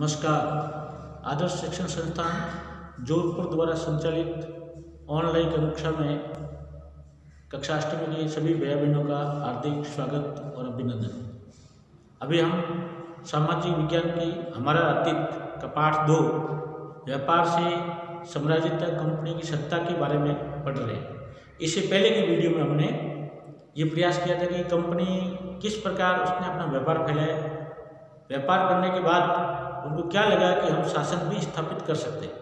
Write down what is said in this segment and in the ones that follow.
नमस्कार। आदर्श शिक्षण संस्थान जोधपुर द्वारा संचालित ऑनलाइन कक्षा में कक्षा 8वीं के सभी भाई बहनों का हार्दिक स्वागत और अभिनंदन। अभी हम सामाजिक विज्ञान की हमारा अतीत का पाठ 2 व्यापार से साम्राज्य तक कंपनी की सत्ता के बारे में पढ़ रहे हैं। इससे पहले की वीडियो में हमने ये प्रयास किया था कि कंपनी किस प्रकार उसने अपना व्यापार फैलाया, व्यापार करने के बाद उनको क्या लगा कि हम शासन भी स्थापित कर सकते हैं।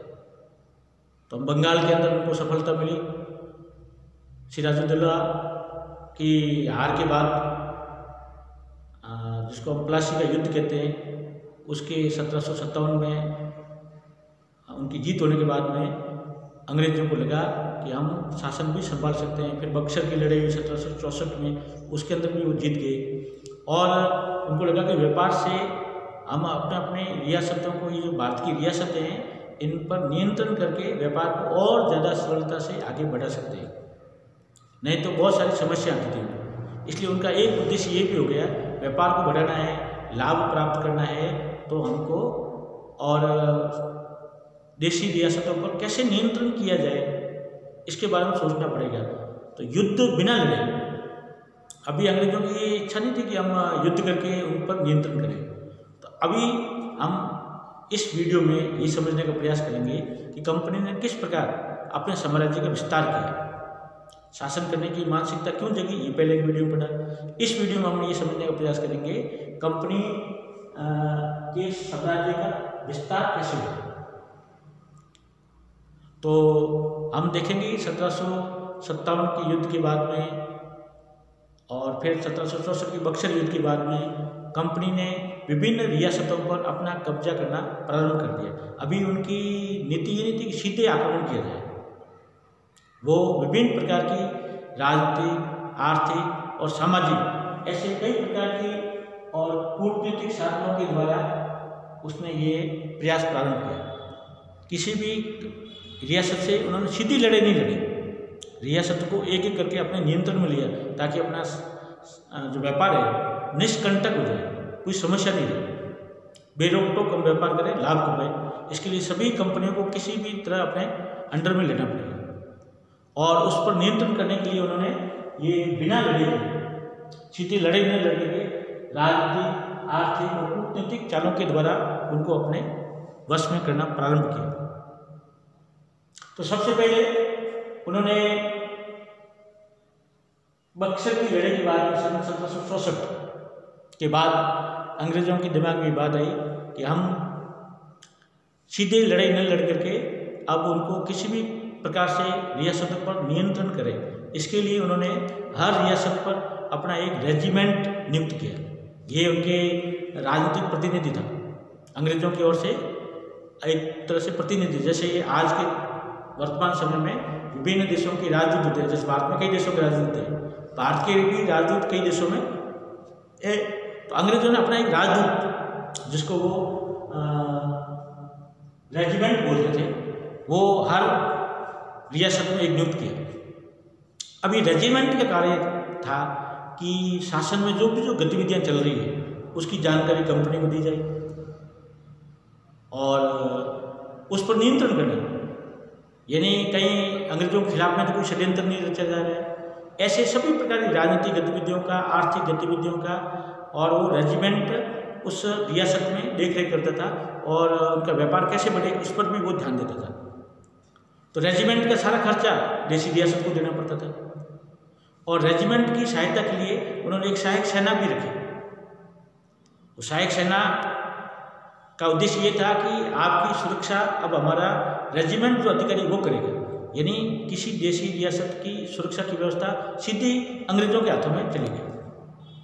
तो बंगाल के अंदर उनको सफलता मिली। सिराजुद्दौला की हार के बाद जिसको हम प्लासी का युद्ध कहते हैं, उसके 1757 में उनकी जीत होने के बाद में अंग्रेजों को लगा कि हम शासन भी संभाल सकते हैं। फिर बक्सर की लड़ाई हुई 1764 में, उसके अंदर भी वो जीत गए और उनको लगा कि व्यापार से हम अपने अपने रियासतों को, ये जो भारत की रियासतें हैं, इन पर नियंत्रण करके व्यापार को और ज़्यादा सरलता से आगे बढ़ा सकते हैं। नहीं तो बहुत सारी समस्या आती थी। इसलिए उनका एक उद्देश्य ये भी हो गया, व्यापार को बढ़ाना है, लाभ प्राप्त करना है, तो हमको और देशी रियासतों पर कैसे नियंत्रण किया जाए, इसके बारे में सोचना पड़ेगा। तो युद्ध बिना लड़े, अभी अंग्रेजों की ये इच्छा नहीं थी कि हम युद्ध करके उन पर नियंत्रण करें। तो अभी हम इस वीडियो में ये समझने का प्रयास करेंगे कि कंपनी ने किस प्रकार अपने साम्राज्य का विस्तार किया, शासन करने की मानसिकता क्यों जगी, ये पहले एक वीडियो में पढ़ा। इस वीडियो में हम ये समझने का प्रयास करेंगे कंपनी के साम्राज्य का विस्तार कैसे हुआ। तो हम देखेंगे 1757 के युद्ध के बाद में और फिर 1764 के बक्सर युद्ध के बाद में कंपनी ने विभिन्न रियासतों पर अपना कब्जा करना प्रारंभ कर दिया। अभी उनकी नीति ये नहीं थी कि सीधे आक्रमण किया जाए, वो विभिन्न प्रकार की राजनीतिक, आर्थिक और सामाजिक ऐसे कई प्रकार की और कूटनीतिक साधनों के द्वारा उसने ये प्रयास प्रारंभ किया। किसी भी रियासत से उन्होंने सीधी लड़ाई नहीं लड़ी, रियासत को एक एक करके अपने नियंत्रण में लिया ताकि अपना जो व्यापार है निष्कंटक हो जाए, कोई समस्या नहीं रहे, बेरोक टोक हम व्यापार करें, लाभ कमाएं। इसके लिए सभी कंपनियों को किसी भी तरह अपने अंडर में लेना पड़ेगा और उस पर नियंत्रण करने के लिए उन्होंने ये बिना लड़ाई के, सीधी लड़ाई नहीं लड़ने के, राजनीतिक, आर्थिक और कूटनीतिक चालों के द्वारा उनको अपने वश में करना प्रारंभ किया। तो सबसे पहले उन्होंने बक्सर की लड़ाई के बाद 1764 के बाद अंग्रेजों के दिमाग में बात आई कि हम सीधे लड़ाई न लड़ करके अब उनको किसी भी प्रकार से रियासतों पर नियंत्रण करें। इसके लिए उन्होंने हर रियासत पर अपना एक रेजिमेंट नियुक्त किया। ये उनके राजनीतिक प्रतिनिधि था, अंग्रेजों की ओर से एक तरह से प्रतिनिधि। जैसे ये आज के वर्तमान समय में विभिन्न देशों के राजदूत होते हैं, जैसे भारत में कई देशों के राजदूत हैं, भारत के भी राजदूत कई देशों में तो अंग्रेजों ने अपना एक राजदूत, जिसको वो रेजिमेंट बोलते थे, वो हर रियासत में एक नियुक्त किया। अभी रेजिमेंट का कार्य था कि शासन में जो गतिविधियां चल रही है उसकी जानकारी कंपनी को दी जाए और उस पर नियंत्रण करना, यानी कहीं अंग्रेजों के खिलाफ में तो कोई षड्यंत्र नहीं रचा जा रहा है। ऐसे सभी प्रकार की राजनीतिक गतिविधियों का, आर्थिक गतिविधियों का, और वो रेजिमेंट उस रियासत में देख रेख करता था और उनका व्यापार कैसे बढ़े उस पर भी वो ध्यान देता था। तो रेजिमेंट का सारा खर्चा देशी रियासत को देना पड़ता था और रेजिमेंट की सहायता के लिए उन्होंने एक सहायक सेना भी रखी। वो सहायक सेना का उद्देश्य ये था कि आपकी सुरक्षा अब हमारा रेजिमेंट जो अधिकारी वो करेगा, यानी किसी देशी रियासत की सुरक्षा की व्यवस्था सीधी अंग्रेजों के हाथों में चली गई।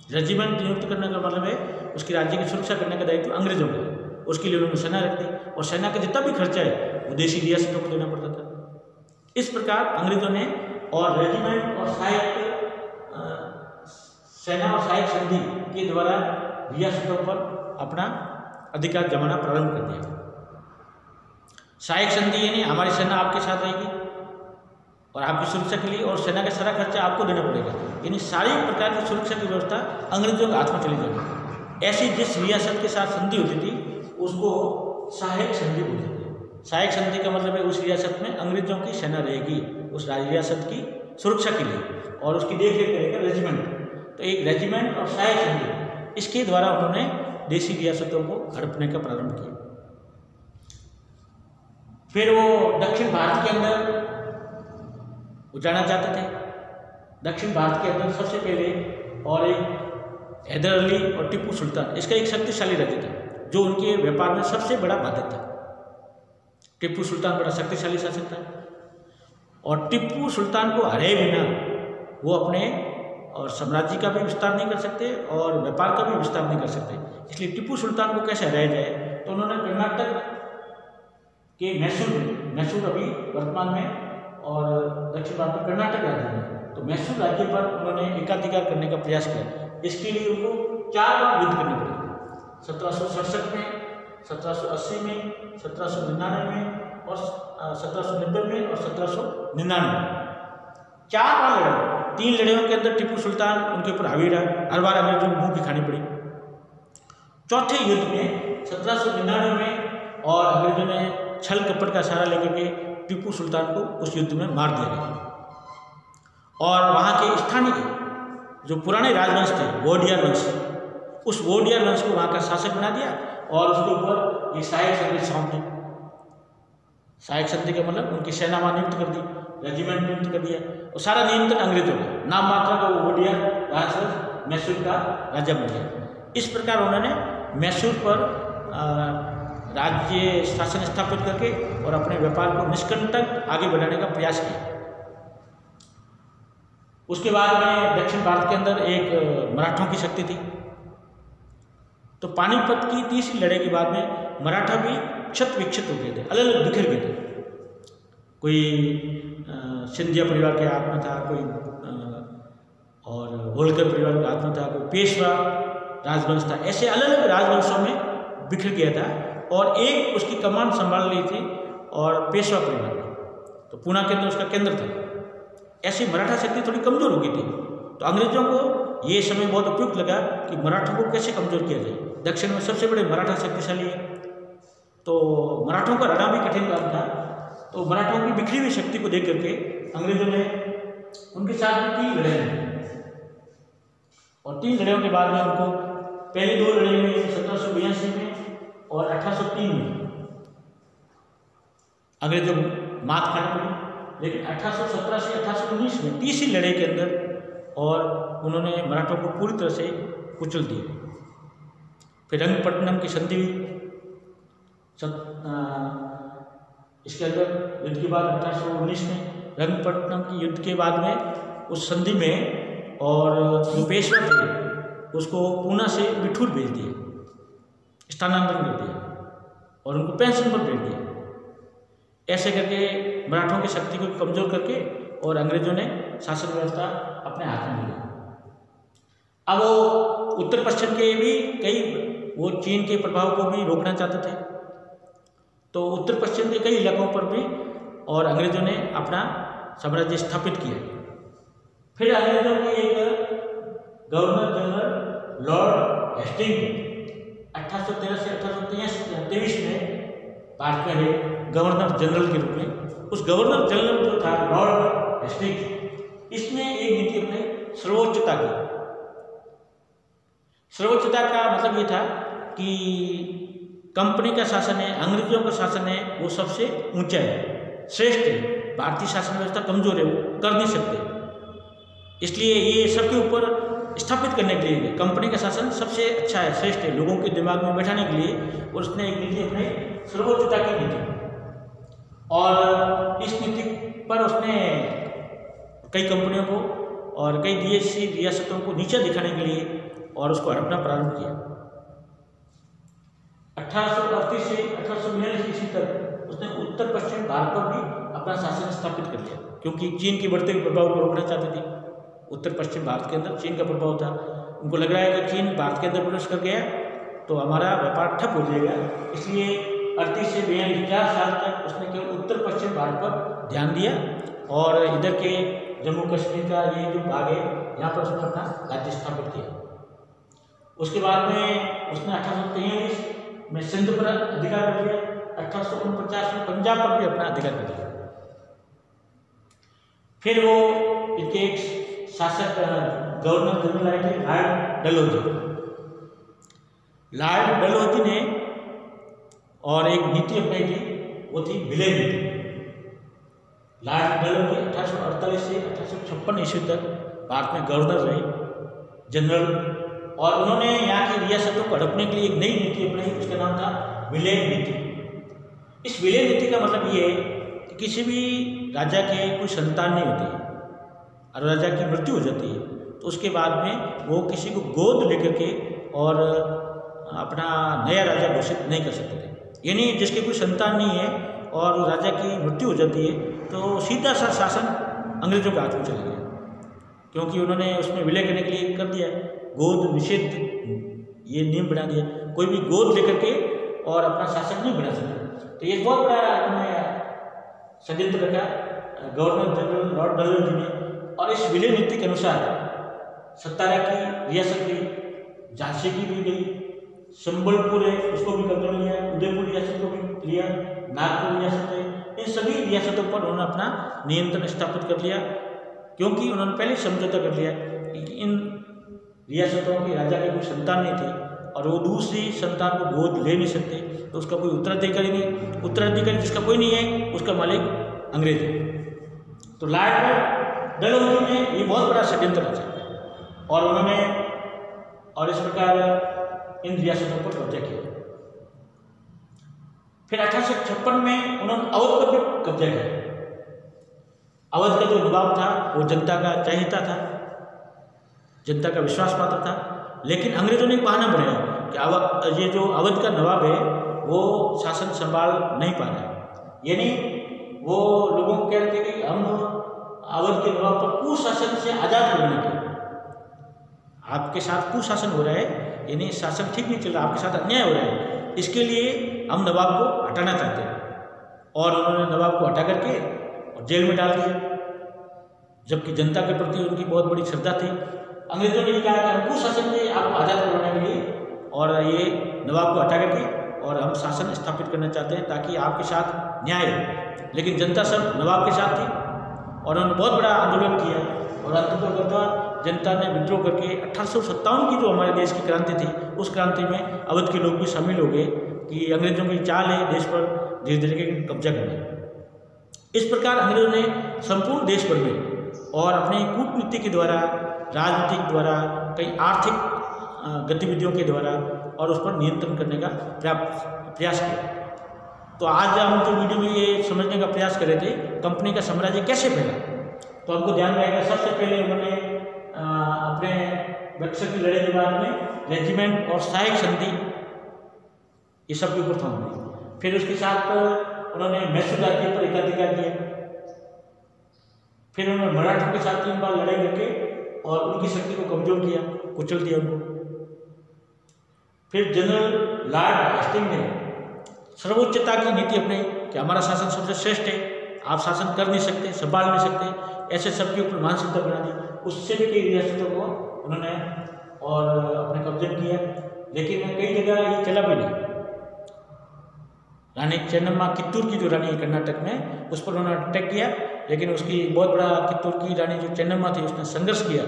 रेजिमेंट नियुक्त करने का मतलब है उसकी राज्य की सुरक्षा करने का दायित्व अंग्रेजों का है। उसके लिए उन्होंने सेना रख दी और सेना का जितना भी खर्चा है वो देशी रियासतों को देना पड़ता था। इस प्रकार अंग्रेजों ने और रेजिमेंट और सहायक सेना और सहायक संधि के द्वारा रियासतों पर अपना अधिकार जमाना प्रारंभ कर दिया। सहायक संधि यानी हमारी सेना आपके साथ रहेगी और आपकी सुरक्षा के लिए, और सेना का सारा खर्चा आपको देना पड़ेगा, यानी सारी प्रकार की सुरक्षा की व्यवस्था अंग्रेजों के हाथ में चली जाएगी। ऐसी जिस रियासत के साथ संधि होती थी उसको सहायक संधि बोलते थे। सहायक संधि का मतलब है उस रियासत में अंग्रेजों की सेना रहेगी उस रियासत की सुरक्षा के लिए और उसकी देखरेख करेगा रेजिमेंट। तो एक रेजिमेंट और सहायक संधि, इसके द्वारा उन्होंने देशी रियासतों को हड़पने का प्रारंभ किया। फिर वो दक्षिण भारत के अंदर जाना चाहते थे। दक्षिण भारत के अंदर सबसे पहले और एक हैदर अली और टीपू सुल्तान, इसका एक शक्तिशाली राज्य था जो उनके व्यापार में सबसे बड़ा बाधक था। टीपू सुल्तान बड़ा शक्तिशाली शासक था और टीपू सुल्तान को हराए बिना वो अपने और साम्राज्य का भी विस्तार नहीं कर सकते और व्यापार का भी विस्तार नहीं कर सकते। इसलिए टीपू सुल्तान को कैसे हराया जाए, तो उन्होंने कर्नाटक के मैसूर अभी वर्तमान में और दक्षिण भारत में कर्नाटक राज्य में, तो मैसूर राज्य पर उन्होंने एकाधिकार करने का प्रयास किया। इसके लिए उनको 4 बार युद्ध करने पड़े। 1767 में, 1780 में, 1799 में और 1790 में और 1799 4 बार लड़े। 3 लड़ाइयों के अंदर टीपू सुल्तान उनके ऊपर हावी रहा, हर बार अंग्रेजों को मुंह की खानी पड़ी। चौथे युद्ध में 1799 में और अंग्रेजों ने छल कपट का सहारा लेकर के टीपू सुल्तान को उस युद्ध में मार दिया गया और वहाँ के स्थानीय जो पुराने राजवंश थे वोडियार वंश, उस वोडियार वंश को वहाँ का शासक बना दिया और उसके ऊपर ये सहायक संधि सौंप दी। सहायक संधि का मतलब उनकी सेना वहाँ नियुक्त कर दी, रेजिमेंट नियुक्त कर दिया और सारा नियंत्रण अंग्रेजों का, नाम मात्र का वो वोडियार राजवंश मैसूर का राजा बन गया। इस प्रकार उन्होंने मैसूर पर राज्य शासन स्थापित करके और अपने व्यापार को निष्कंटक आगे बढ़ाने का प्रयास किया। उसके बाद में दक्षिण भारत के अंदर एक मराठों की शक्ति थी। तो पानीपत की तीसरी लड़ाई के बाद में मराठा भी क्षत विक्षत हो गए थे, अलग अलग बिखर गए थे। कोई सिंधिया परिवार के हाथ में था, कोई और होलकर परिवार के हाथ में था, कोई पेशवा राजवंश था। ऐसे अलग अलग राजवंशों में बिखर गया था और एक उसकी कमान संभाल रही थी और पेशवा परिवार ने, तो पूना के अंदर उसका केंद्र था। ऐसी मराठा शक्ति थोड़ी कमजोर हो गई थी, तो अंग्रेजों को ये समय बहुत उपयुक्त लगा कि मराठों को कैसे कमजोर किया जाए। दक्षिण में सबसे बड़े मराठा शक्तिशाली है, तो मराठों का लड़ना भी कठिन काम था। तो मराठों की बिखरी हुई शक्ति को देख करके अंग्रेजों ने उनके साथ में 3 लड़ाई और 3 लड़ाइयों के बाद में उनको पहली 2 लड़ाई में 1782 में और 1803 में अंग्रेजों को मात खानी पड़ी। लेकिन 1817 से 1819 में तीसरी लड़ाई के अंदर और उन्होंने मराठों को पूरी तरह से कुचल दिया। फिर रंगपट्टनम की संधि हुई। इसके अंदर युद्ध के बाद 1819 में रंगपट्टनम की युद्ध के बाद में उस संधि में और जो पेशवा थे उसको पूना से बिठूर भेज दिए, स्थानांतरण कर दिया और उनको पेंशन पर भेज दिया। ऐसे करके मराठों की शक्ति को कमजोर करके और अंग्रेजों ने शासन व्यवस्था अपने हाथ में ली। अब वो उत्तर पश्चिम के भी कई वो चीन के प्रभाव को भी रोकना चाहते थे, तो उत्तर पश्चिम के कई इलाकों पर भी और अंग्रेजों ने अपना साम्राज्य स्थापित किया। फिर अंग्रेजों के एक गवर्नर जनरल लॉर्ड हेस्टिंग्स 1813 से 1823 में भारत में गवर्नर जनरल के रूप में, उस गवर्नर जनरल जो था लॉर्ड हेस्टिंग्स, इसने एक नीति अपने सर्वोच्चता की। सर्वोच्चता का मतलब ये था कि कंपनी का शासन है, अंग्रेजों का शासन है, वो सबसे ऊंचा है, श्रेष्ठ है। भारतीय शासन व्यवस्था कमजोर है, वो कर नहीं सकते। इसलिए ये सबके ऊपर स्थापित करने के लिए कंपनी का शासन सबसे अच्छा है, श्रेष्ठ है, लोगों के दिमाग में बैठाने के लिए और उसने एक नीति अपने सर्वोच्चता की नीति, और इस नीति पर उसने कई कंपनियों को और कई देशी रियासतों को नीचे दिखाने के लिए और उसको हड़पना प्रारंभ किया। 1838 से 1842 ईस्वी तक उसने उत्तर पश्चिम भारत पर भी अपना शासन स्थापित कर लिया, क्योंकि चीन के बढ़ते हुए प्रभाव को रोकना चाहते थे। उत्तर पश्चिम भारत के अंदर चीन का प्रभाव था, उनको लग रहा है कि चीन भारत के अंदर प्रवेश कर गया तो हमारा व्यापार ठप हो जाएगा। इसलिए 38 से 42 साल तक उसने केवल उत्तर पश्चिम भारत पर ध्यान दिया और इधर के जम्मू कश्मीर का ये जो भाग है यहाँ पर उसने अपना राज्य स्थापित किया। उसके बाद में उसने 1843 में सिंध पर अधिकार कर लिया, 1849 में पंजाब पर भी अपना अधिकार कर लिया। फिर वो इनके एक शासक गवर्नर जनरल आए थे लॉर्ड डलहौजी। लॉर्ड डलहौजी ने और एक नीति अपनाई थी, वो थी विलय नीति। लॉर्ड डलहौजी 1848 से 1856 ईस्वी तक भारत में गवर्नर रहे जनरल, और उन्होंने यहाँ की रियासतों को हड़पने के लिए एक नई नीति अपनाई, उसका नाम था विलय नीति। इस विलय नीति का मतलब ये है कि किसी भी राजा के कोई संतान नहीं होती और राजा की मृत्यु हो जाती है तो उसके बाद में वो किसी को गोद लेकर के और अपना नया राजा घोषित नहीं कर सकते थे। यानी जिसके कोई संतान नहीं है और राजा की मृत्यु हो जाती है तो सीधा सा शासन अंग्रेजों के हाथ में चला गया, क्योंकि उन्होंने उसमें विलय करने के लिए कर दिया, गोद निषेध ये नियम बना दिया, कोई भी गोद लेकर के और अपना शासक नहीं बना सकता। तो ये बहुत बड़ा उन्होंने षड्यंत्र रखा गवर्नर जनरल लॉर्ड डलहौजी ने, और इस विलय नीति के अनुसार सतारा की रियासत गई, झांसी की भी गई, संबलपुर है उसको भी कब्जा में लिया, उदयपुर रियासत को भी लिया, नागपुर रियासत है, इन सभी रियासतों पर उन्होंने अपना नियंत्रण स्थापित कर लिया, क्योंकि उन्होंने पहले समझौता कर लिया कि इन रियासतों के राजा के कोई संतान नहीं थे और वो दूसरी संतान को गोद ले नहीं सकते, तो उसका कोई उत्तराधिकारी नहीं, उत्तराधिकारी जिसका कोई नहीं है उसका मालिक अंग्रेज है। तो लॉर्ड डलहौजी ने ये बहुत बड़ा षड्यंत्र रचा और उन्होंने और इस प्रकार इन रियासतों पर कब्जा किया। फिर 1856 में उन्होंने अवध पर भी कब्जा किया। अवध का जो नवाब था वो जनता का चाहता था, जनता का विश्वास पात्र था, लेकिन अंग्रेजों ने एक बहाना बनाया कि ये जो अवध का नवाब है वो शासन संभाल नहीं पा रहा है। यानी वो लोगों को कह रहे थे कि हम अवध के नवाब पर कुशासन से आजाद करने के, आपके साथ कुशासन हो रहा है, यानी शासन ठीक नहीं चल रहा, आपके साथ अन्याय हो रहा है, इसके लिए हम नवाब को हटाना चाहते हैं। और उन्होंने नवाब को हटा करके और जेल में डाल दिया, जबकि जनता के प्रति उनकी बहुत बड़ी श्रद्धा थी। अंग्रेजों ने कहा कि हम कुशासन से आपको आज़ाद करवाने के लिए और ये नवाब को हटा करके और हम शासन स्थापित करना चाहते हैं ताकि आपके साथ न्याय हो, लेकिन जनता सब नवाब के साथ थी और उन्होंने बहुत बड़ा आंदोलन किया और अंततः जनता ने विद्रोह करके 1857 की जो हमारे देश की क्रांति थी उस क्रांति में अवध के लोग भी शामिल हो गए कि अंग्रेजों की चाल है देश पर धीरे धीरे कब्जा करना। इस प्रकार अंग्रेजों ने संपूर्ण देश भर में और अपनी कूटनीति के द्वारा, राजनीतिक द्वारा, कई आर्थिक गतिविधियों के द्वारा और उस पर नियंत्रण करने का प्रयास किया। तो आज हम जो वीडियो में ये समझने का प्रयास कर रहे थे कंपनी का साम्राज्य कैसे फैला, तो हमको ध्यान रहेगा सबसे पहले उन्होंने अपने बक्सर की लड़ाई के बाद में रेजिमेंट और सहायक संधि ये सब के ऊपर थम गई। फिर उसके साथ उन्होंने मैसूर राज्य पर एकाधिकार किया। फिर उन्होंने मराठों के साथ 3 बार लड़ाई करके और उनकी शक्ति को कमजोर किया, कुचल दिया उनको। फिर जनरल लॉर्ड हेस्टिंग्स ने सर्वोच्चता की नीति अपनाई कि हमारा शासन सबसे श्रेष्ठ है, आप शासन कर नहीं सकते, संभाल नहीं सकते, ऐसे सबके ऊपर मानसिकता बना दी। उससे भी कई रियासतों को उन्होंने और अपने कब्जे में किया, लेकिन कई जगह ये चला भी नहीं। रानी चेन्नम्मा कित्तूर की जो रानी है कर्नाटक में, उस पर उन्होंने अटैक किया, लेकिन उसकी बहुत बड़ा कित्तूर की रानी जो चेन्नम्मा थी उसने संघर्ष किया,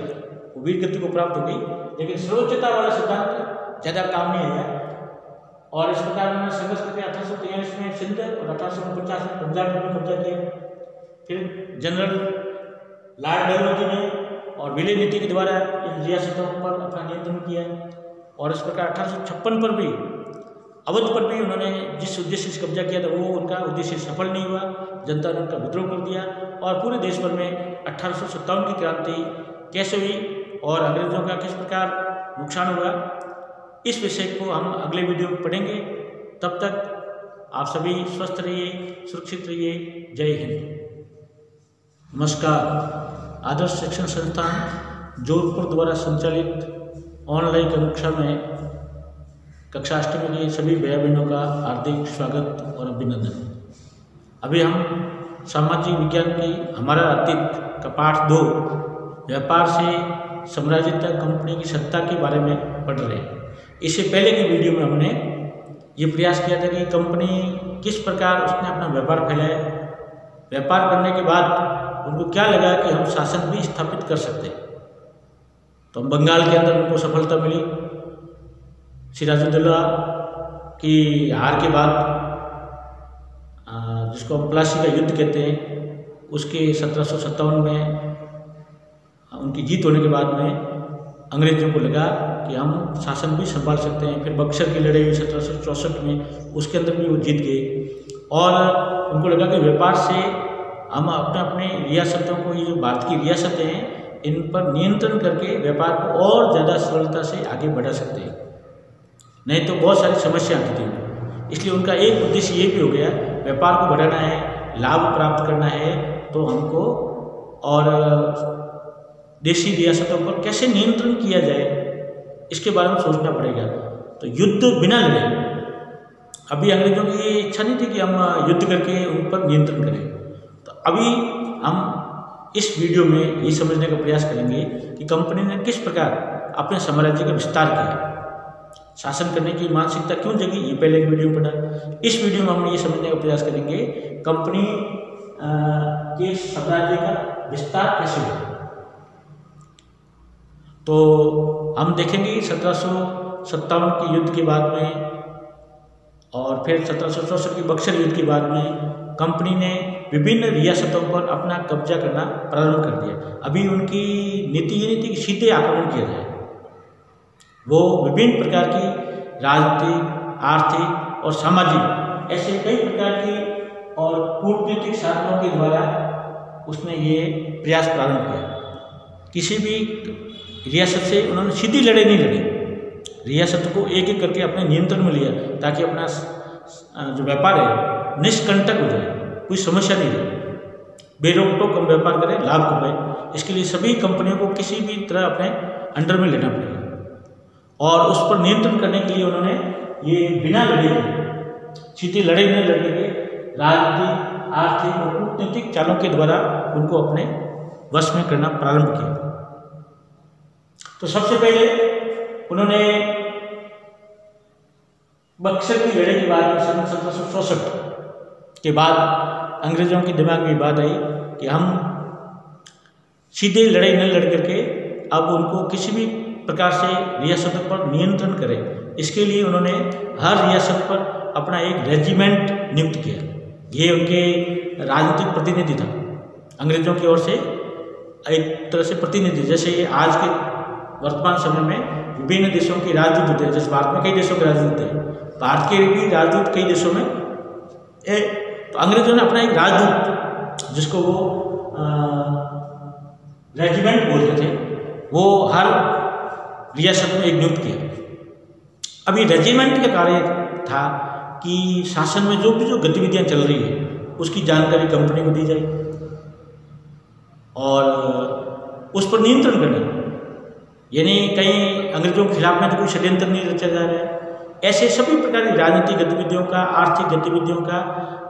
वो वीर गति को प्राप्त हो गई, लेकिन सर्वोच्चता वाला सिद्धांत ज़्यादा काम नहीं आया। और इस प्रकार उन्होंने संघर्ष करके 1843 में सिंध और 1849 में पंजाब पर भी कब्जा किया। फिर जनरल लॉर्ड डलहौजी ने और विलय नीति के द्वारा इन रियासतों पर अपना नियंत्रण किया और इस प्रकार 1856 पर भी अवध पर भी उन्होंने जिस उद्देश्य से कब्जा किया था वो उनका उद्देश्य सफल नहीं हुआ, जनता ने उनका विद्रोह कर दिया और पूरे देश भर में 1857 की क्रांति कैसे हुई और अंग्रेजों का किस प्रकार नुकसान हुआ, इस विषय को हम अगले वीडियो में पढ़ेंगे। तब तक आप सभी स्वस्थ रहिए, सुरक्षित रहिए। जय हिंद। नमस्कार। आदर्श शिक्षण संस्थान जोधपुर द्वारा संचालित ऑनलाइन कक्षा में कक्षा 8वीं के सभी भैया बहनों का हार्दिक स्वागत और अभिनंदन। अभी हम सामाजिक विज्ञान की हमारा अतीत का पाठ 2 व्यापार से साम्राज्य तक कंपनी की सत्ता के बारे में पढ़ रहे हैं। इससे पहले की वीडियो में हमने ये प्रयास किया था कि कंपनी किस प्रकार उसने अपना व्यापार फैलाया। व्यापार करने के बाद उनको क्या लगा कि हम शासन भी स्थापित कर सकते हैं, तो बंगाल के अंदर उनको सफलता मिली। सिराजुद्दौला की हार के बाद, जिसको हम प्लासी का युद्ध कहते हैं, उसके 1757 में उनकी जीत होने के बाद में अंग्रेजों को लगा कि हम शासन भी संभाल सकते हैं। फिर बक्सर की लड़ाई 1764 में, उसके अंदर भी वो जीत गए और उनको लगा कि व्यापार से हम अपने अपने रियासतों को, ये जो भारत की रियासतें हैं, इन पर नियंत्रण करके व्यापार को और ज़्यादा सरलता से आगे बढ़ा सकते हैं। नहीं तो बहुत सारी समस्या आती थी। इसलिए उनका एक उद्देश्य ये भी हो गया, व्यापार को बढ़ाना है, लाभ प्राप्त करना है, तो हमको और देशी रियासतों पर कैसे नियंत्रण किया जाए, इसके बारे में सोचना पड़ेगा। तो युद्ध बिना लड़े, अभी अंग्रेजों की ये इच्छा नहीं थी कि हम युद्ध करके उन पर नियंत्रण करें। तो अभी हम इस वीडियो में ये समझने का प्रयास करेंगे कि कंपनी ने किस प्रकार अपने साम्राज्य का विस्तार किया, शासन करने की मानसिकता क्यों जगी, ये पहले एक वीडियो में पढ़ा। इस वीडियो में हम ये समझने का प्रयास करेंगे कंपनी के साम्राज्य का विस्तार कैसे हुआ। तो हम देखेंगे 1757 के युद्ध के बाद में और फिर 1764 की बक्सर युद्ध के बाद में कंपनी ने विभिन्न रियासतों पर अपना कब्जा करना प्रारंभ कर दिया। अभी उनकी नीति ये नहीं थी कि सीधे आक्रमण किया जाए, वो विभिन्न प्रकार की राजनीतिक, आर्थिक और सामाजिक ऐसे कई प्रकार की और कूटनीतिक साधनों के द्वारा उसने ये प्रयास प्रारंभ किया। किसी भी रियासत से उन्होंने सीधी लड़ाई नहीं लड़ी, रियासत को एक एक करके अपने नियंत्रण में लिया ताकि अपना जो व्यापार है निष्कंटक हो जाए, कोई समस्या नहीं रहे, बेरोक टोक हम व्यापार करें, लाभ कमाएं। इसके लिए सभी कंपनियों को किसी भी तरह अपने अंडर में लेना पड़ेगा और उस पर नियंत्रण करने के लिए उन्होंने ये बिना लड़े, सीधी लड़ाई न लड़ने के राजनीतिक, आर्थिक और कूटनीतिक चालों के द्वारा उनको अपने वश में करना प्रारंभ किया। तो सबसे पहले उन्होंने बक्सर की लड़ाई के बाद में 1764 के बाद अंग्रेजों के दिमाग में बात आई कि हम सीधे लड़ाई न लड़ करके अब उनको किसी भी प्रकार से रियासतों पर नियंत्रण करें। इसके लिए उन्होंने हर रियासत पर अपना एक रेजिमेंट नियुक्त किया। ये उनके राजनीतिक प्रतिनिधि था, अंग्रेजों की ओर से एक तरह से प्रतिनिधि। जैसे आज के वर्तमान समय में विभिन्न देशों के राजदूत होते हैं, जैसे भारत में कई देशों के राजदूत होते हैं, भारत के भी राजदूत कई देशों में तो अंग्रेजों ने अपना एक राजदूत, जिसको वो रेजिमेंट बोलते थे, वो हर रियासत में एक नियुक्त किया। अभी रेजिमेंट का कार्य था कि शासन में जो गतिविधियां चल रही है उसकी जानकारी कंपनी को दी जाए और उस पर नियंत्रण करना, यानी कहीं अंग्रेजों के खिलाफ में तो कोई षड्यंत्र नहीं रचा जा रहा है। ऐसे सभी प्रकार की राजनीतिक गतिविधियों का, आर्थिक गतिविधियों का,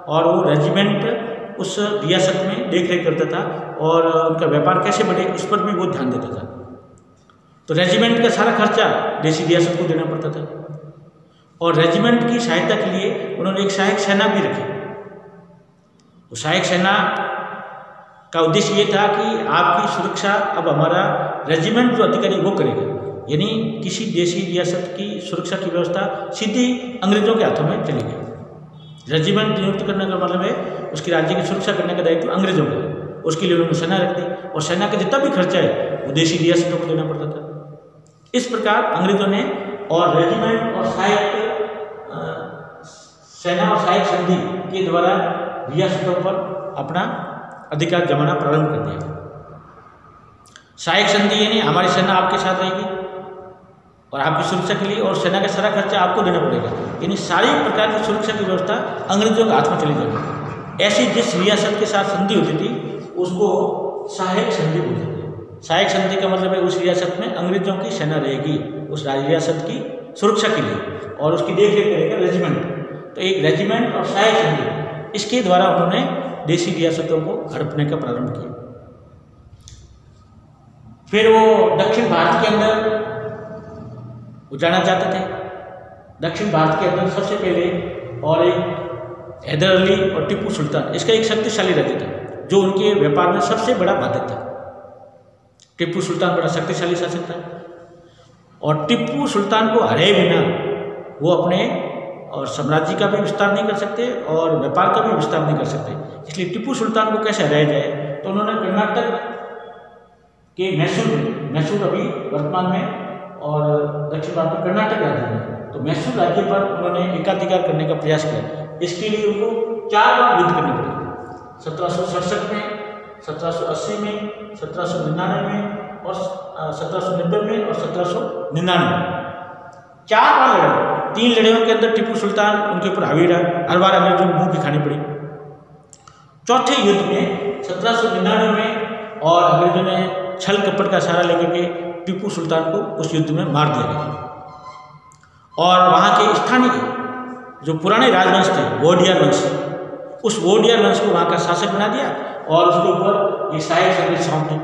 और वो रेजिमेंट उस रियासत में देख रेख करता था और उनका व्यापार कैसे बढ़े उस पर भी वो ध्यान देता था। तो रेजिमेंट का सारा खर्चा देशी रियासत को देना पड़ता था और रेजिमेंट की सहायता के लिए उन्होंने एक सहायक सेना भी रखी। उस सहायक सेना का उद्देश्य ये था कि आपकी सुरक्षा अब हमारा रेजिमेंट जो अधिकारी वो करेगा, यानी किसी देशी रियासत की सुरक्षा की व्यवस्था सीधी अंग्रेजों के हाथों में चली गई। रेजिमेंट नियुक्त करने का मतलब है उसकी राज्य की सुरक्षा करने का दायित्व अंग्रेजों का है। उसके लिए उन्होंने सेना रख दी और सेना का जितना भी खर्चा है वो देशी रियासतों को देना पड़ता था। इस प्रकार अंग्रेजों ने और रेजिमेंट और सहायक सेना और सहायक संधि के द्वारा रियासतों पर अपना अधिकार जमाना प्रारंभ कर दिया। सहायक संधि यानी हमारी सेना आपके साथ रहेगी और आपकी सुरक्षा के लिए, और सेना का सारा खर्चा आपको देना पड़ेगा, यानी सारी प्रकार की सुरक्षा की व्यवस्था अंग्रेजों के हाथ में चली जाएगी। ऐसी जिस रियासत के साथ संधि होती थी उसको सहायक संधि बोलते थे। सहायक संधि का मतलब है उस रियासत में अंग्रेजों की सेना रहेगी उस रियासत की सुरक्षा के लिए और उसकी देखरेख करेगा रेजिमेंट। तो एक रेजिमेंट और सहायक संधि, इसके द्वारा उन्होंने देशी रियासतों को हड़पने का प्रारंभ किया। फिर वो दक्षिण भारत के अंदर वो जाना चाहते थे दक्षिण भारत के अंदर सबसे पहले, और एक हैदर अली और टीपू सुल्तान, इसका एक शक्तिशाली राज्य था जो उनके व्यापार में सबसे बड़ा बाधक था। टीपू सुल्तान बड़ा शक्तिशाली शासक था और टीपू सुल्तान को हराए बिना वो अपने और साम्राज्य का भी विस्तार नहीं कर सकते और व्यापार का भी विस्तार नहीं कर सकते। इसलिए टीपू सुल्तान को कैसे हराया जाए, तो उन्होंने कर्नाटक के मैसूर अभी वर्तमान में और दक्षिण भारत में कर्नाटक राज्य में, तो मैसूर राज्य पर उन्होंने एकाधिकार करने का प्रयास किया। इसके लिए उनको 4 बार युद्ध करने पड़े, 1767 में, 1780 में, 1799 में और 1790 में और 1799 में। 4 बार लड़े। 3 लड़ाइयों के अंदर टीपू सुल्तान उनके ऊपर हावी रहा, हर बार अंग्रेजों को मुंह की खानी पड़ी। चौथे युद्ध में 1799 में और अंग्रेजों ने छल कपट का सहारा लेकर के टीपू सुल्तान को उस युद्ध में मार दिया गया और वहाँ के स्थानीय जो पुराने राजवंश थे, वोडियार वंश, उस वोडियार वंश को वहाँ का शासक बना दिया और उसके ऊपर ये सहायक संधि सौंप दी।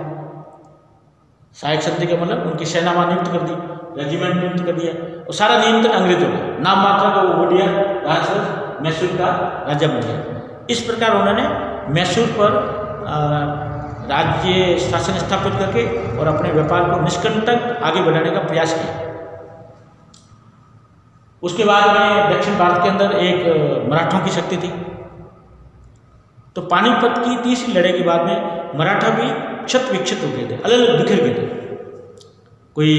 सहायक संधि का मतलब उनकी सेना वहाँ नियुक्त कर दी, रेजिमेंट नियुक्त कर दिया और सारा नियंत्रण अंग्रेजों का, नाम मात्र का वो वोडियार राजवंश मैसूर का राजा बन गया। इस प्रकार उन्होंने मैसूर पर राज्य शासन स्थापित करके और अपने व्यापार को निष्कंटक आगे बढ़ाने का प्रयास किया। उसके बाद में दक्षिण भारत के अंदर एक मराठों की शक्ति थी। तो पानीपत की तीसरी लड़ाई के बाद में मराठा भी क्षत विक्षत हो गए थे, अलग अलग बिखर गए थे। कोई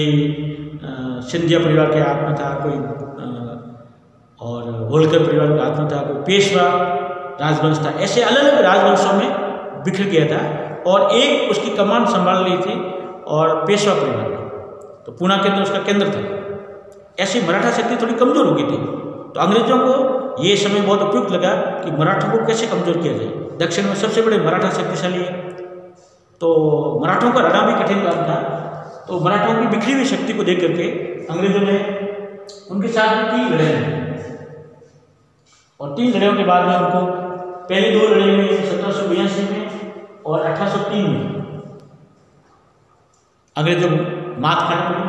सिंधिया परिवार के हाथ में था, कोई और होलकर परिवार के हाथ में था, कोई पेशवा राजवंश था। ऐसे अलग अलग राजवंशों में बिखर गया था और एक उसकी कमान संभाल ली थी और पेशवा परिवार ने, तो पूना के अंदर उसका केंद्र था। ऐसी मराठा शक्ति थोड़ी कमजोर हो गई थी, तो अंग्रेजों को ये समय बहुत उपयुक्त लगा कि मराठों को कैसे कमजोर किया जाए। दक्षिण में सबसे बड़े मराठा शक्तिशाली है, तो मराठों का लड़ना भी कठिन काम था। तो मराठों की बिखरी हुई शक्ति को देख करके अंग्रेजों ने उनके साथ में 3 लड़ाई लड़ी और 3 लड़ाइयों के बाद में उनको पहली 2 लड़ाई में 1782 में और 1803 में अंग्रेजों को मात खानी पड़ी।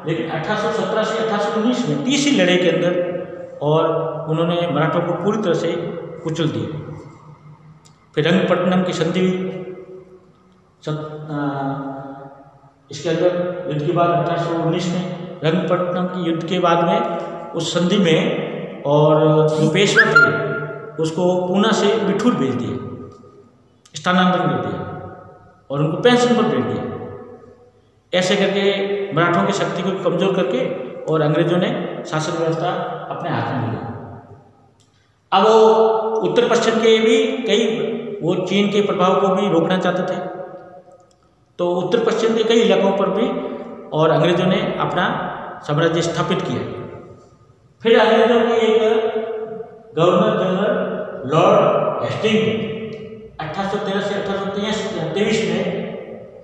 लेकिन 1817 से 1819 में तीसरी लड़ाई के अंदर और उन्होंने मराठों को पूरी तरह से कुचल दिया। फिर रंगपट्टनम की संधि हुई। इसके अंदर युद्ध के बाद 1819 में रंगपट्टनम की युद्ध के बाद में उस संधि में और जो पेशवा थे उसको पूना से बिठूर भेज दिए, स्थानांतरण कर दिया और उनको पेंशन पर भेज दिया। ऐसे करके मराठों की शक्ति को कमजोर करके और अंग्रेजों ने शासन व्यवस्था अपने हाथ में ली। अब वो उत्तर पश्चिम के भी कई वो चीन के प्रभाव को भी रोकना चाहते थे, तो उत्तर पश्चिम के कई इलाकों पर भी और अंग्रेजों ने अपना साम्राज्य स्थापित किया। फिर अंग्रेजों के एक गवर्नर जनरल लॉर्ड हेस्टिंग्स 1813 से 1823 में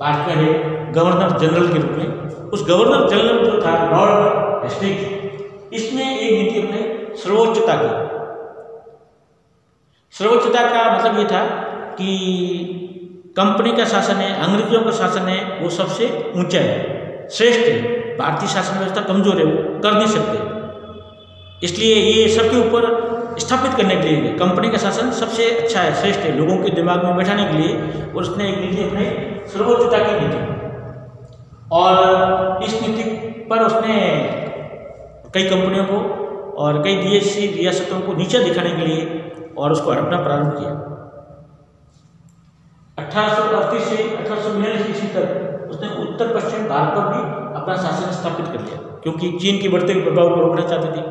भारत में रहे गवर्नर जनरल के रूप में। उस गवर्नर जनरल जो था लॉर्ड हेस्टिंग्स, इसने एक नीति अपने सर्वोच्चता की। सर्वोच्चता का मतलब ये था कि कंपनी का शासन है, अंग्रेजों का शासन है, वो सबसे ऊंचा है, श्रेष्ठ है। भारतीय शासन व्यवस्था कमजोर है, वो कर नहीं सकते। इसलिए ये सबके ऊपर स्थापित करने के लिए कंपनी का शासन सबसे अच्छा है, श्रेष्ठ है, लोगों के दिमाग में बैठाने के लिए और उसने एक नीति अपने सर्वोच्चता की नीति, और इस नीति पर उसने कई कंपनियों को और कई देशी रियासतों को नीचे दिखाने के लिए और उसको हड़पना प्रारंभ किया। 1838 से 1842 ईस्वी तक उसने उत्तर पश्चिम भारत पर भी अपना शासन स्थापित कर लिया, क्योंकि चीन के बढ़ते हुए प्रभाव को रोकना चाहते थे।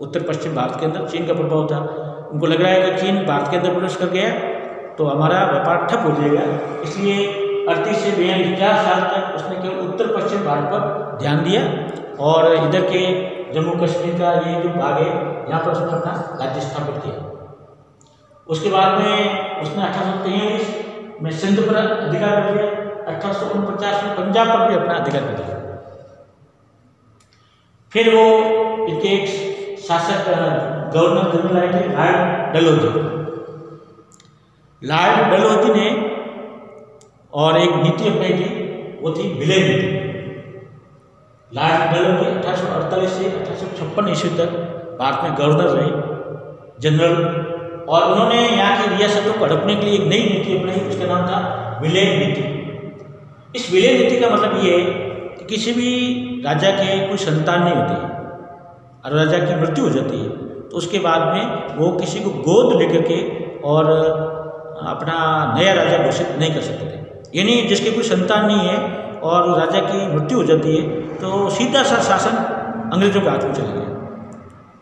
उत्तर पश्चिम भारत के अंदर चीन का प्रभाव था। उनको लग रहा है कि चीन भारत के अंदर प्रवेश कर गया तो हमारा व्यापार ठप हो जाएगा, इसलिए 38 से 42 साल तक उसने केवल उत्तर पश्चिम भारत पर ध्यान दिया और इधर के जम्मू कश्मीर का ये जो भाग है यहाँ पर उसने अपना राज्य स्थापित किया। उसके बाद में उसने 1843 में सिंध पर अधिकार कर लिया, 1849 में पंजाब पर भी अपना अधिकार कर लिया। फिर वो इनके एक शासक गवर्नर जनरल आए थे लॉर्ड डलहौजी। लॉर्ड डलहौजी ने और एक नीति अपनाई थी, वो थी विलय नीति। लॉर्ड डलहौजी 1848 से 1856 ईस्वी तक भारत में गवर्नर रहे, जनरल, और उन्होंने यहाँ की रियासतों को हड़पने के लिए एक नई नीति अपनाई, उसका नाम था विलय नीति। इस विलय नीति का मतलब ये है कि किसी भी राजा के कोई संतान नहीं होती और राजा की मृत्यु हो जाती है तो उसके बाद में वो किसी को गोद लेकर के और अपना नया राजा घोषित नहीं कर सकते थे। यानी जिसके कोई संतान नहीं है और राजा की मृत्यु हो जाती है तो सीधा सा शासन अंग्रेजों के हाथ में चला गया,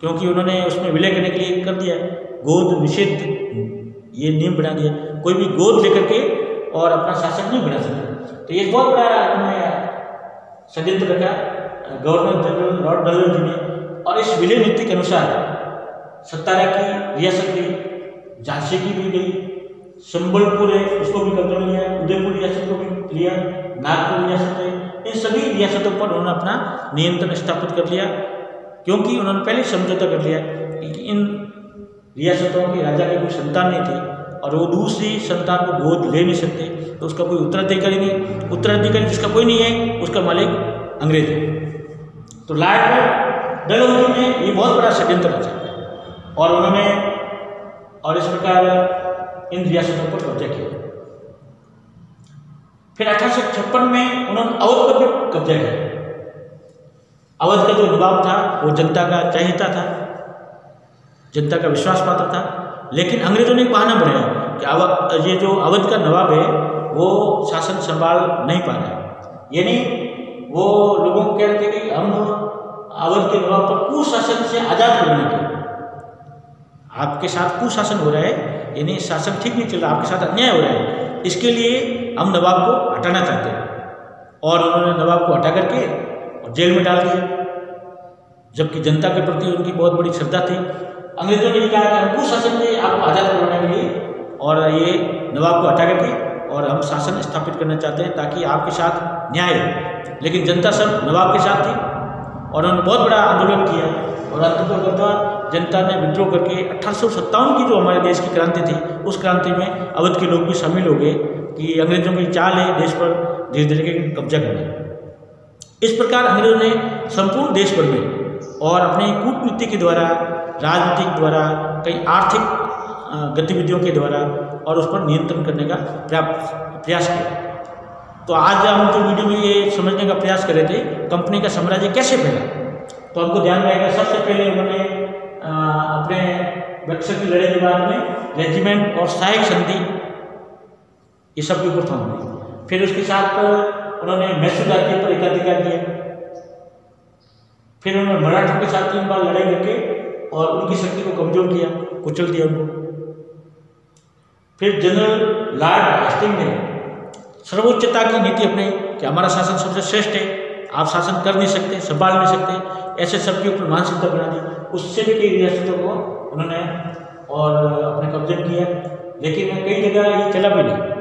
क्योंकि उन्होंने उसमें विलय करने के लिए कर दिया, गोद निषेध ये नियम बना दिया, कोई भी गोद लेकर के और अपना शासन नहीं बना सकता। तो ये बहुत बड़ा उन्होंने षड्यंत्र रखा गवर्नर जनरल लॉर्ड डलहौजी जी ने। और इस विलय नीति के अनुसार सतारा की रियासत ली, झांसी की भी गई, संबलपुर है उसको भी कब्जा में लिया, उदयपुर रियासत को भी लिया, नागपुर रियासत है, इन सभी रियासतों पर उन्होंने अपना नियंत्रण स्थापित कर लिया, क्योंकि उन्होंने पहले समझौता कर लिया कि इन रियासतों के राजा के कोई संतान नहीं थी और वो दूसरी संतान को गोद ले नहीं सकते, तो उसका कोई उत्तराधिकारी नहीं, उत्तराधिकारी जिसका कोई नहीं है उसका मालिक अंग्रेज है। तो लॉर्ड डलहौजी ने ये बहुत बड़ा षड्यंत्र रचा और उन्होंने और इस प्रकार इन रियासतों पर कब्जा किया। फिर 1856 में उन्होंने अवध पर भी कब्जा किया। अवध का जो नवाब था वो जनता का चाहता था, जनता का विश्वास पात्र था, लेकिन अंग्रेजों ने एक बहाना बनाया कि ये जो अवध का नवाब है वो शासन संभाल नहीं पा रहा है। यानी वो लोगों को कह रहे थे कि हम अवध के नवाब पर कुशासन से आज़ाद करने के, आपके साथ कुशासन हो रहा है, यानी शासन ठीक नहीं चल रहा, आपके साथ अन्याय हो रहा है, इसके लिए हम नवाब को हटाना चाहते हैं। और उन्होंने नवाब को हटा करके और जेल में डाल दिया, जबकि जनता के प्रति उनकी बहुत बड़ी श्रद्धा थी। अंग्रेजों ने कहा कि हम कुशासन से आपको आज़ाद करवाने के लिए और ये नवाब को हटा करके और हम शासन स्थापित करना चाहते हैं ताकि आपके साथ न्याय हो। लेकिन जनता सब नवाब के साथ थी और उन्होंने बहुत बड़ा आंदोलन किया और अंततः जनता ने विद्रोह करके 1857 की जो हमारे देश की क्रांति थी उस क्रांति में अवध के लोग भी शामिल हो गए कि अंग्रेजों की चाल है देश पर धीरे धीरे कब्जा करना। इस प्रकार अंग्रेजों ने संपूर्ण देश भर में और अपनी कूटनीति के द्वारा, राजनीतिक द्वारा, कई आर्थिक गतिविधियों के द्वारा और उस पर नियंत्रण करने का प्रयास किया। तो आज हम जो वीडियो में ये समझने का प्रयास कर रहे थे कंपनी का साम्राज्य कैसे फैला, तो हमको ध्यान रहेगा सबसे पहले उन्होंने अपने बक्सर की लड़ाई के बाद में रेजिमेंट और सहायक संधि ये सब के ऊपर था। फिर उसके साथ उन्होंने मैसूर राज्य पर एकाधिकार किया। फिर उन्होंने मराठों के साथ 3 बार लड़ाई करके और उनकी शक्ति को कमजोर किया, कुचल दिया उनको। फिर जनरल लॉर्ड हेस्टिंग ने सर्वोच्चता की नीति अपनाई कि हमारा शासन सबसे श्रेष्ठ है, आप शासन कर नहीं सकते, संभाल नहीं सकते, ऐसे सबके ऊपर मानसिकता बना दी। उससे भी कई रियासतों को उन्होंने और अपने कब्जे किया, लेकिन कई जगह ये चला भी नहीं।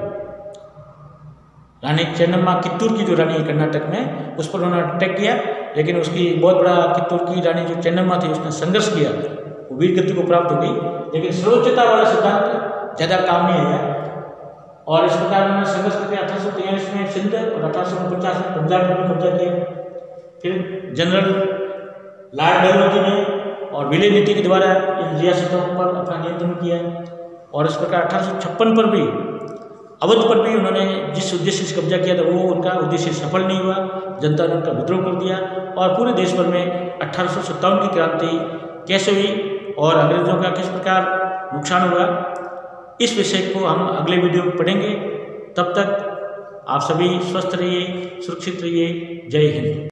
रानी चेन्नम्मा कित्तूर की जो रानी है कर्नाटक में, उस पर उन्होंने अटैक किया, लेकिन उसकी बहुत बड़ा कित्तूर की रानी जो चेन्नम्मा थी उसने संघर्ष किया, वो वीर गति को प्राप्त हो गई, लेकिन सर्वोच्चता वाला सिद्धांत ज़्यादा काम नहीं आया। और इस प्रकार उन्होंने संघर्ष करके 1843 में सिंध और 1849 में पंजाब पर भी कब्जा किया। फिर जनरल लॉर्ड डलहौजी ने और विलय नीति के द्वारा इन रियासतों पर अपना नियंत्रण किया। और इस प्रकार 1856 पर भी अवध पर भी उन्होंने जिस उद्देश्य से कब्जा किया था वो उनका उद्देश्य सफल नहीं हुआ, जनता ने उनका विद्रोह कर दिया और पूरे देश भर में 1857 की क्रांति कैसे हुई और अंग्रेजों का किस प्रकार नुकसान हुआ, इस विषय को हम अगले वीडियो में पढ़ेंगे। तब तक आप सभी स्वस्थ रहिए, सुरक्षित रहिए। जय हिंद।